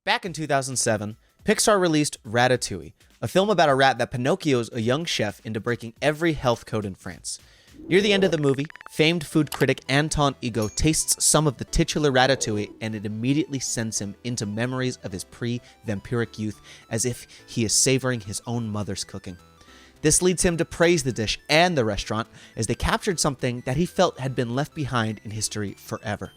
Back in 2007, Pixar released Ratatouille, a film about a rat that Pinocchio's a young chef into breaking every health code in France. Near the end of the movie, famed food critic Anton Ego tastes some of the titular ratatouille, and it immediately sends him into memories of his pre-vampiric youth, as if he is savoring his own mother's cooking. This leads him to praise the dish and the restaurant, as they captured something that he felt had been left behind in history forever.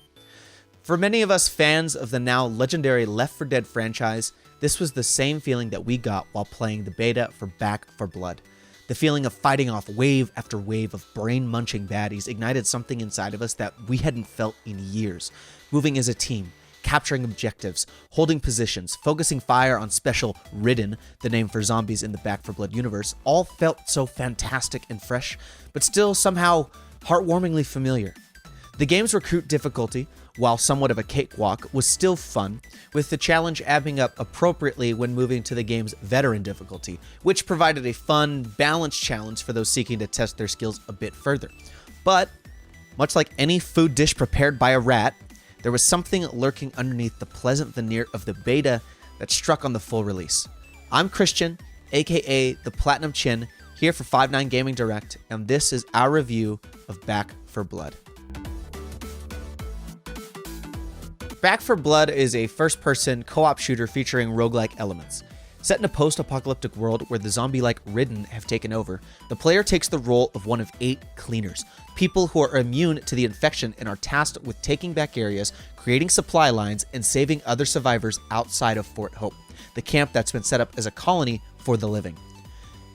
For many of us fans of the now legendary Left 4 Dead franchise, this was the same feeling that we got while playing the beta for Back 4 Blood. The feeling of fighting off wave after wave of brain-munching baddies ignited something inside of us that we hadn't felt in years. Moving as a team, capturing objectives, holding positions, focusing fire on special Ridden, the name for zombies in the Back 4 Blood universe, all felt so fantastic and fresh, but still somehow heartwarmingly familiar. The game's recruit difficulty, while somewhat of a cakewalk, was still fun, with the challenge amping up appropriately when moving to the game's veteran difficulty, which provided a fun, balanced challenge for those seeking to test their skills a bit further. But, much like any food dish prepared by a rat, there was something lurking underneath the pleasant veneer of the beta that struck on the full release. I'm Christian, aka the PlatinumChin, here for 5-9 Gaming Direct, and this is our review of Back 4 Blood. Back 4 Blood is a first-person co-op shooter featuring roguelike elements. Set in a post-apocalyptic world where the zombie-like Ridden have taken over, the player takes the role of one of 8 cleaners, people who are immune to the infection and are tasked with taking back areas, creating supply lines, and saving other survivors outside of Fort Hope, the camp that's been set up as a colony for the living.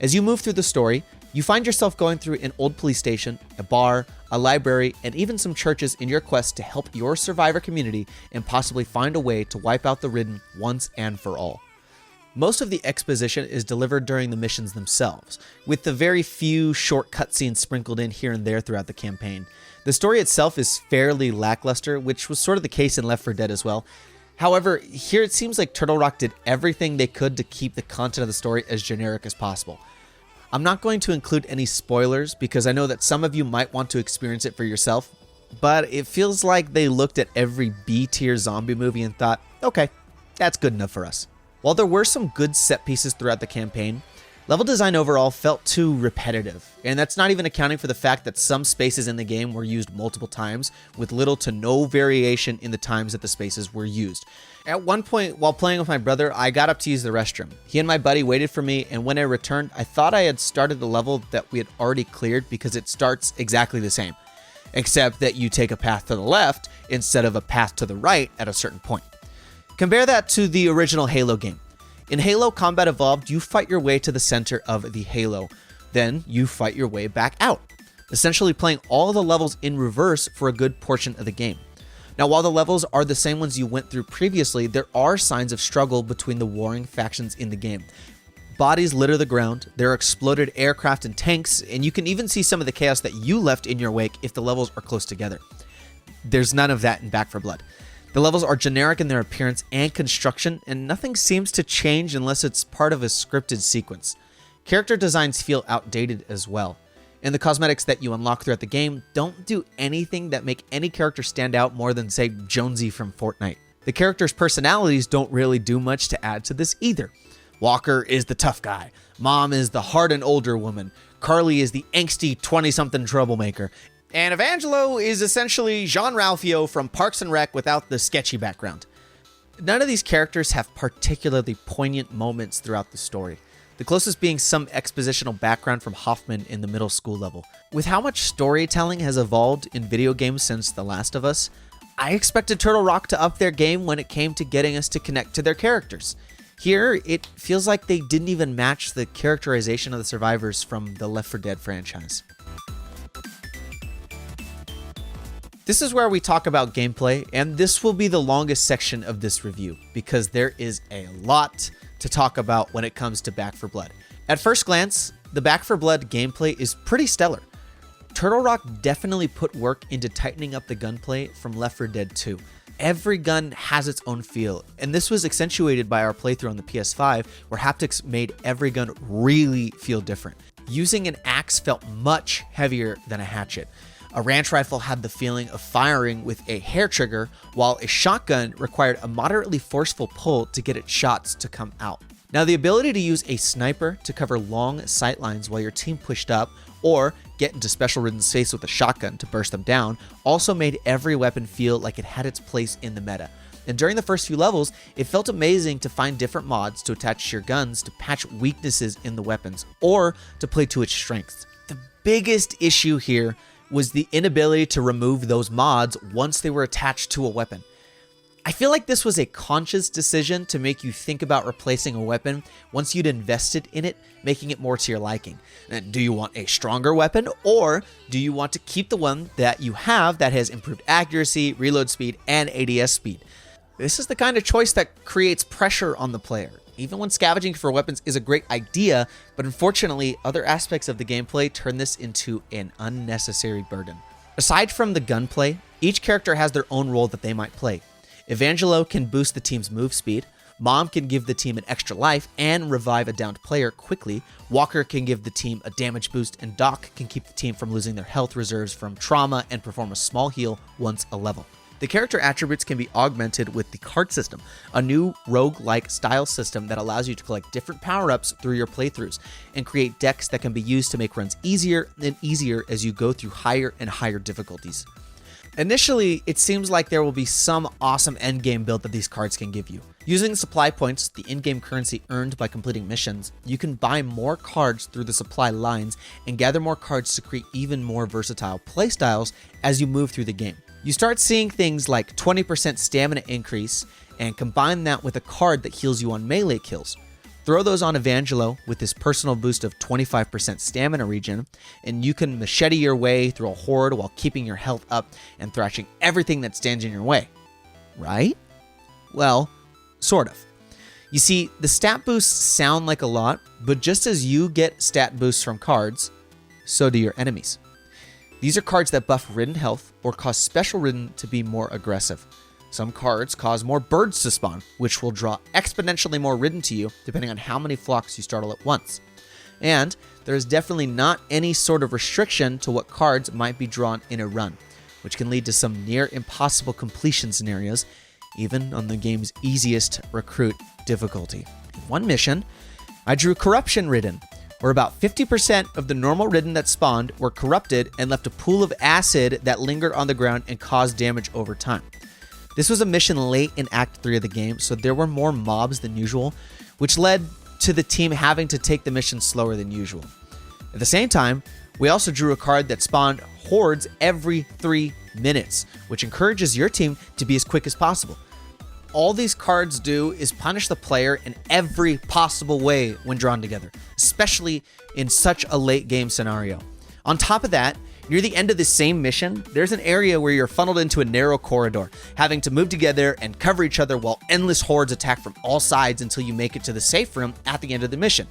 As you move through the story, you find yourself going through an old police station, a bar, a library, and even some churches in your quest to help your survivor community and possibly find a way to wipe out the Ridden once and for all. Most of the exposition is delivered during the missions themselves, with the very few short cutscenes sprinkled in here and there throughout the campaign. The story itself is fairly lackluster, which was sort of the case in Left 4 Dead as well. However, here it seems like Turtle Rock did everything they could to keep the content of the story as generic as possible. I'm not going to include any spoilers because I know that some of you might want to experience it for yourself, but it feels like they looked at every B-tier zombie movie and thought, okay, that's good enough for us. While there were some good set pieces throughout the campaign, level design overall felt too repetitive, and that's not even accounting for the fact that some spaces in the game were used multiple times, with little to no variation in the times that the spaces were used. At one point, while playing with my brother, I got up to use the restroom. He and my buddy waited for me, and when I returned, I thought I had started the level that we had already cleared because it starts exactly the same, except that you take a path to the left instead of a path to the right at a certain point. Compare that to the original Halo game. In Halo Combat Evolved, you fight your way to the center of the Halo. Then you fight your way back out, essentially playing all the levels in reverse for a good portion of the game. Now, while the levels are the same ones you went through previously, there are signs of struggle between the warring factions in the game. Bodies litter the ground, there are exploded aircraft and tanks, and you can even see some of the chaos that you left in your wake if the levels are close together. There's none of that in Back 4 Blood. The levels are generic in their appearance and construction, and nothing seems to change unless it's part of a scripted sequence. Character designs feel outdated as well, and the cosmetics that you unlock throughout the game don't do anything that make any character stand out more than, say, Jonesy from Fortnite. The characters' personalities don't really do much to add to this either. Walker is the tough guy, Mom is the hardened older woman, Carly is the angsty 20-something troublemaker, and Evangelo is essentially Jean-Ralphio from Parks and Rec without the sketchy background. None of these characters have particularly poignant moments throughout the story, the closest being some expositional background from Hoffman in the middle school level. With how much storytelling has evolved in video games since The Last of Us, I expected Turtle Rock to up their game when it came to getting us to connect to their characters. Here, it feels like they didn't even match the characterization of the survivors from the Left 4 Dead franchise. This is where we talk about gameplay, and this will be the longest section of this review, because there is a lot to talk about when it comes to Back 4 Blood. At first glance, the Back 4 Blood gameplay is pretty stellar. Turtle Rock definitely put work into tightening up the gunplay from Left 4 Dead 2. Every gun has its own feel, and this was accentuated by our playthrough on the PS5, where haptics made every gun really feel different. Using an axe felt much heavier than a hatchet. A ranch rifle had the feeling of firing with a hair trigger, while a shotgun required a moderately forceful pull to get its shots to come out. Now, the ability to use a sniper to cover long sightlines while your team pushed up, or get into Special Ridden's face with a shotgun to burst them down, also made every weapon feel like it had its place in the meta. And during the first few levels, it felt amazing to find different mods to attach to your guns to patch weaknesses in the weapons, or to play to its strengths. The biggest issue here was the inability to remove those mods once they were attached to a weapon. I feel like this was a conscious decision to make you think about replacing a weapon once you'd invested in it, making it more to your liking. And do you want a stronger weapon, or do you want to keep the one that you have that has improved accuracy, reload speed, and ADS speed? This is the kind of choice that creates pressure on the player. Even when scavenging for weapons is a great idea, but unfortunately, other aspects of the gameplay turn this into an unnecessary burden. Aside from the gunplay, each character has their own role that they might play. Evangelo can boost the team's move speed, Mom can give the team an extra life and revive a downed player quickly, Walker can give the team a damage boost, and Doc can keep the team from losing their health reserves from trauma and perform a small heal once a level. The character attributes can be augmented with the card system, a new rogue-like style system that allows you to collect different power-ups through your playthroughs and create decks that can be used to make runs easier and easier as you go through higher and higher difficulties. Initially, it seems like there will be some awesome endgame build that these cards can give you. Using supply points, the in-game currency earned by completing missions, you can buy more cards through the supply lines and gather more cards to create even more versatile playstyles as you move through the game. You start seeing things like 20% stamina increase, and combine that with a card that heals you on melee kills. Throw those on Evangelo with his personal boost of 25% stamina regen, and you can machete your way through a horde while keeping your health up and thrashing everything that stands in your way. Right? Well, sort of. You see, the stat boosts sound like a lot, but just as you get stat boosts from cards, so do your enemies. These are cards that buff Ridden health or cause Special Ridden to be more aggressive. Some cards cause more birds to spawn, which will draw exponentially more Ridden to you depending on how many flocks you startle at once. And there is definitely not any sort of restriction to what cards might be drawn in a run, which can lead to some near impossible completion scenarios, even on the game's easiest recruit difficulty. In one mission, I drew Corruption Ridden, where about 50% of the normal Ridden that spawned were corrupted and left a pool of acid that lingered on the ground and caused damage over time. This was a mission late in Act 3 of the game, so there were more mobs than usual, which led to the team having to take the mission slower than usual. At the same time, we also drew a card that spawned hordes every 3 minutes, which encourages your team to be as quick as possible. All these cards do is punish the player in every possible way when drawn together, especially in such a late game scenario. On top of that, near the end of the same mission, there's an area where you're funneled into a narrow corridor, having to move together and cover each other while endless hordes attack from all sides until you make it to the safe room at the end of the mission.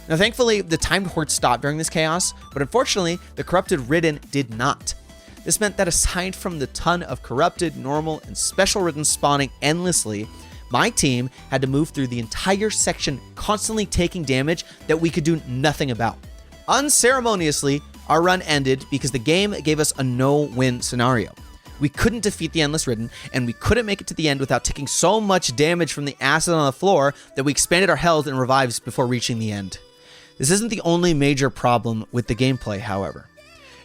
Now, thankfully, the timed hordes stopped during this chaos, but unfortunately, the corrupted Ridden did not. This meant that aside from the ton of corrupted, normal, and special Ridden spawning endlessly, my team had to move through the entire section constantly taking damage that we could do nothing about. Unceremoniously, our run ended because the game gave us a no-win scenario. We couldn't defeat the Endless Ridden, and we couldn't make it to the end without taking so much damage from the acid on the floor that we expanded our health and revives before reaching the end. This isn't the only major problem with the gameplay, however.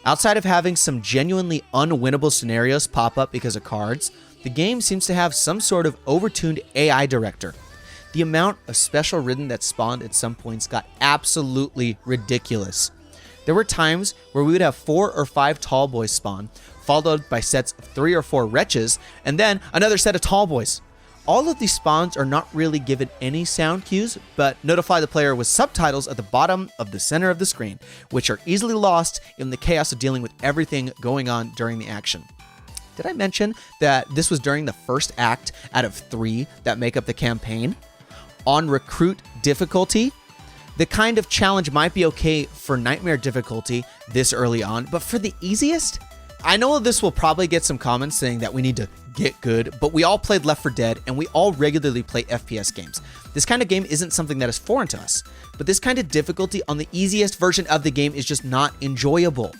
Outside of having some genuinely unwinnable scenarios pop up because of cards, the game seems to have some sort of overtuned AI director. The amount of Special Ridden that spawned at some points got absolutely ridiculous. There were times where we would have 4 or 5 tall boys spawn, followed by sets of 3 or 4 wretches, and then another set of tall boys. All of these spawns are not really given any sound cues, but notify the player with subtitles at the bottom of the center of the screen, which are easily lost in the chaos of dealing with everything going on during the action. Did I mention that this was during the first act out of 3 that make up the campaign? On recruit difficulty, the kind of challenge might be okay for nightmare difficulty this early on, but for the easiest? I know this will probably get some comments saying that we need to get good, but we all played Left 4 Dead and we all regularly play FPS games. This kind of game isn't something that is foreign to us, but this kind of difficulty on the easiest version of the game is just not enjoyable.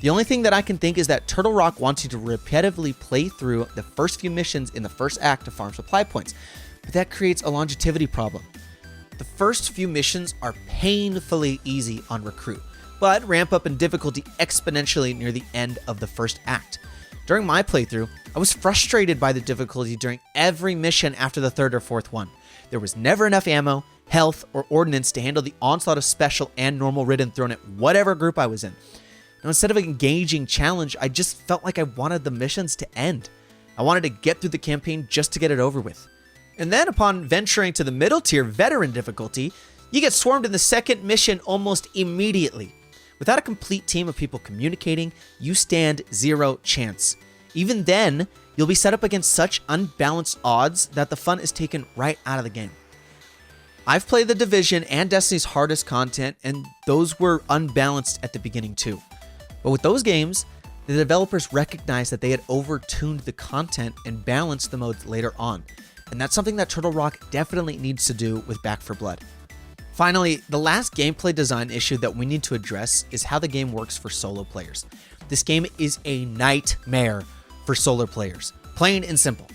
The only thing that I can think is that Turtle Rock wants you to repetitively play through the first few missions in the first act to farm supply points, but that creates a longevity problem. The first few missions are painfully easy on Recruit, but ramp up in difficulty exponentially near the end of the first act. During my playthrough, I was frustrated by the difficulty during every mission after the third or fourth one. There was never enough ammo, health, or ordnance to handle the onslaught of special and normal ridden thrown at whatever group I was in. Now, instead of an engaging challenge, I just felt like I wanted the missions to end. I wanted to get through the campaign just to get it over with. And then upon venturing to the middle tier veteran difficulty, you get swarmed in the second mission almost immediately. Without a complete team of people communicating, you stand zero chance. Even then, you'll be set up against such unbalanced odds that the fun is taken right out of the game. I've played the Division and Destiny's hardest content, and those were unbalanced at the beginning too. But with those games, the developers recognized that they had over-tuned the content and balanced the modes later on. And that's something that Turtle Rock definitely needs to do with Back 4 Blood. Finally, the last gameplay design issue that we need to address is how the game works for solo players. This game is a nightmare for solo players, plain and simple.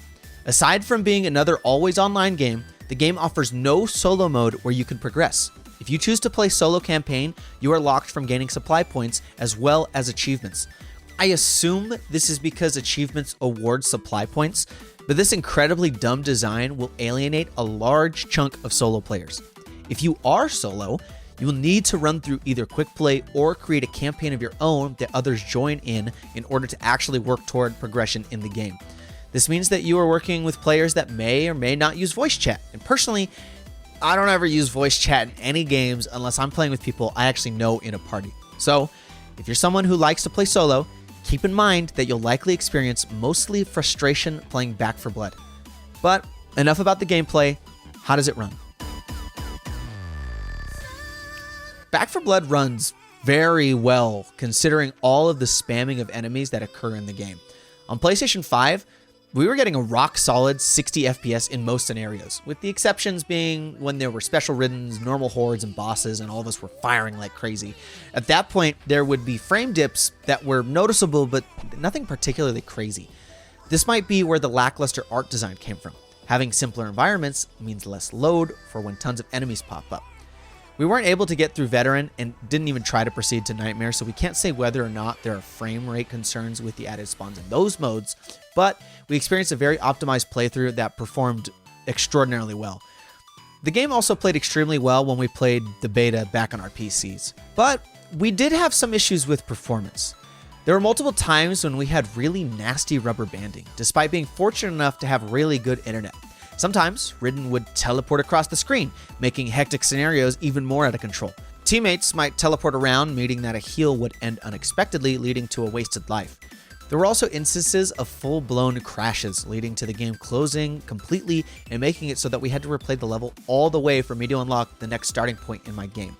Aside from being another always online game, the game offers no solo mode where you can progress. If you choose to play solo campaign, you are locked from gaining supply points as well as achievements. I assume this is because achievements award supply points, but this incredibly dumb design will alienate a large chunk of solo players. If you are solo, you will need to run through either quick play or create a campaign of your own that others join in order to actually work toward progression in the game. This means that you are working with players that may or may not use voice chat, and personally, I don't ever use voice chat in any games unless I'm playing with people I actually know in a party. So, if you're someone who likes to play solo, keep in mind that you'll likely experience mostly frustration playing Back 4 Blood. But enough about the gameplay. How does it run? Back 4 Blood runs very well considering all of the spamming of enemies that occur in the game. On PlayStation 5, we were getting a rock-solid 60 FPS in most scenarios, with the exceptions being when there were special riddens, normal hordes, and bosses, and all of us were firing like crazy. At that point, there would be frame dips that were noticeable, but nothing particularly crazy. This might be where the lackluster art design came from. Having simpler environments means less load for when tons of enemies pop up. We weren't able to get through Veteran and didn't even try to proceed to Nightmare, so we can't say whether or not there are frame rate concerns with the added spawns in those modes, but we experienced a very optimized playthrough that performed extraordinarily well. The game also played extremely well when we played the beta back on our PCs, but we did have some issues with performance. There were multiple times when we had really nasty rubber banding, despite being fortunate enough to have really good internet. Sometimes, Ridden would teleport across the screen, making hectic scenarios even more out of control. Teammates might teleport around, meaning that a heal would end unexpectedly, leading to a wasted life. There were also instances of full-blown crashes, leading to the game closing completely and making it so that we had to replay the level all the way for me to unlock the next starting point in my game.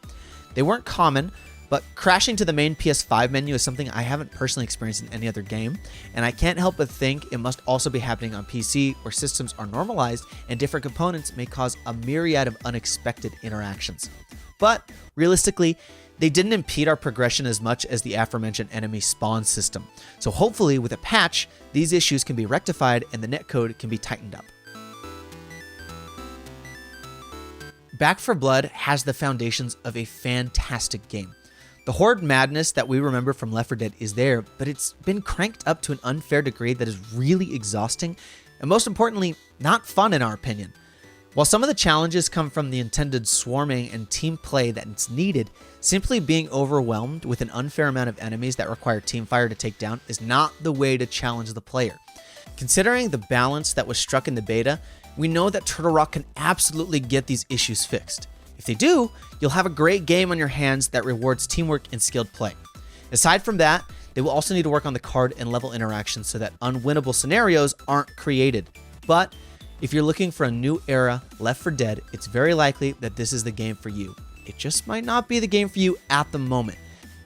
They weren't common, but crashing to the main PS5 menu is something I haven't personally experienced in any other game, and I can't help but think it must also be happening on PC, where systems are normalized and different components may cause a myriad of unexpected interactions. But realistically, they didn't impede our progression as much as the aforementioned enemy spawn system. So hopefully with a patch, these issues can be rectified and the netcode can be tightened up. Back 4 Blood has the foundations of a fantastic game. The horde madness that we remember from Left 4 Dead is there, but it's been cranked up to an unfair degree that is really exhausting, and most importantly, not fun in our opinion. While some of the challenges come from the intended swarming and team play that's needed, simply being overwhelmed with an unfair amount of enemies that require teamfire to take down is not the way to challenge the player. Considering the balance that was struck in the beta, we know that Turtle Rock can absolutely get these issues fixed. If they do, you'll have a great game on your hands that rewards teamwork and skilled play. Aside from that, they will also need to work on the card and level interactions so that unwinnable scenarios aren't created. But if you're looking for a new era Left 4 Dead, it's very likely that this is the game for you. It just might not be the game for you at the moment.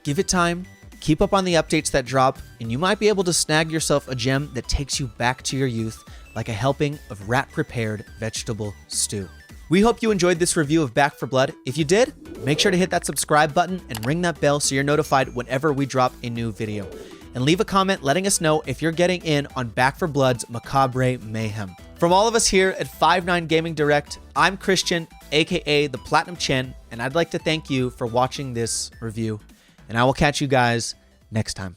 Give it time, keep up on the updates that drop, and you might be able to snag yourself a gem that takes you back to your youth, like a helping of rat-prepared vegetable stew. We hope you enjoyed this review of Back 4 Blood. If you did, Make sure to hit that subscribe button and ring that bell so you're notified whenever we drop a new video. And leave a comment letting us know if you're getting in on Back 4 Blood's macabre mayhem. From all of us here at 5-9 Gaming Direct, I'm Christian, aka the PlatinumChin, and I'd like to thank you for watching this review. And I will catch you guys next time.